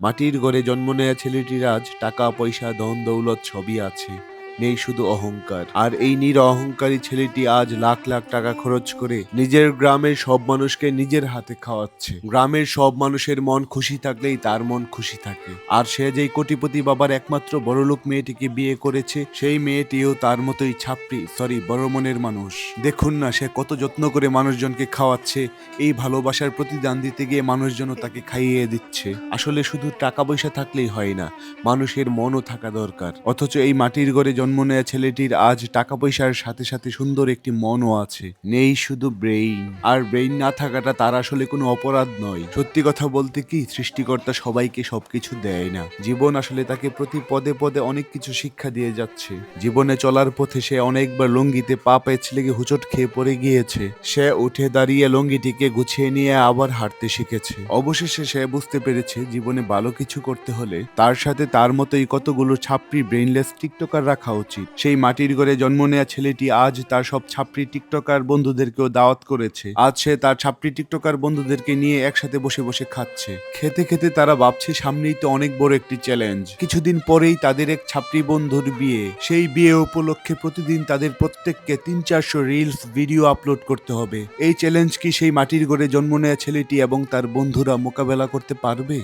মাটির ঘরে জন্ম নেয়া ছেলেটির আজ টাকা পয়সা ধন দৌলত সবই আছে, নেই শুধু অহংকার। আর এই অহংকারী ছেলেটি আজ লাখ লাখ টাকা খরচ করে নিজের গ্রামের সব মানুষকে নিজের হাতে খাওয়াচ্ছে। গ্রামের সব মানুষের মন খুশি থাকলেই তার মন খুশি থাকে। আর সে যেই কোটিপতি বাবার একমাত্র বড়লোক মেয়েটিকে বিয়ে করেছে, সেই মেয়েটিও তার মতোই বড় মনের মানুষ। দেখুন না সে কত যত্ন করে মানুষজনকে খাওয়াচ্ছে। এই ভালোবাসার প্রতিদান দিতে গিয়ে মানুষজনও তাকে খাইয়ে দিচ্ছে। আসলে শুধু টাকা পয়সা থাকলেই হয় না, মানুষের মনও থাকা দরকার। অথচ এই মাটির ঘরে জন্ম নেয়া ছেলেটির আজ টাকা পয়সার সাথে সাথে সুন্দর একটি মনও আছে, নেই শুধু ব্রেইন। আর ব্রেইন না থাকাটা তার আসলে কোনো অপরাধ নয়। সত্যি কথা বলতে কি, সৃষ্টিকর্তা সবাইকে সবকিছু দেয় না। জীবন আসলে তাকে প্রতি পদে পদে অনেক কিছু শিক্ষা দিয়ে যাচ্ছে। জীবনে চলার পথে সে অনেকবার লুঙ্গিতে পা পেঁচ লেগে হুচট খেয়ে পড়ে গিয়েছে। সে উঠে দাঁড়িয়ে লুঙ্গিটিকে গুছিয়ে নিয়ে আবার হাঁটতে শিখেছে। অবশেষে সে বুঝতে পেরেছে জীবনে ভালো কিছু করতে হলে তার সাথে তার মতোই কতগুলো ছাপড়ি ব্রেইনলেস টিকটকার রাখা উচিত। সেই মাটির ঘরে জন্ম নেয়া ছেলেটি আজ তার সব ছাপড়ি টিকটকার বন্ধুদেরকেও দাওয়াত করেছে। আজ সে তার ছাপড়ি টিকটকার বন্ধুদেরকে নিয়ে একসাথে বসে বসে খাচ্ছে। খেতে খেতে তারা ভাবছে সামনেই তো অনেক বড় একটি চ্যালেঞ্জ। কিছুদিন পরেই তাদের এক ছাপড়ি বন্ধুর বিয়ে। সেই বিয়ে উপলক্ষে প্রতিদিন তাদের প্রত্যেককে 300-400 রিলস ভিডিও আপলোড করতে হবে। এই চ্যালেঞ্জ কি সেই মাটির ঘরে জন্ম নেয়া ছেলেটি এবং তার বন্ধুরা মোকাবেলা করতে পারবে?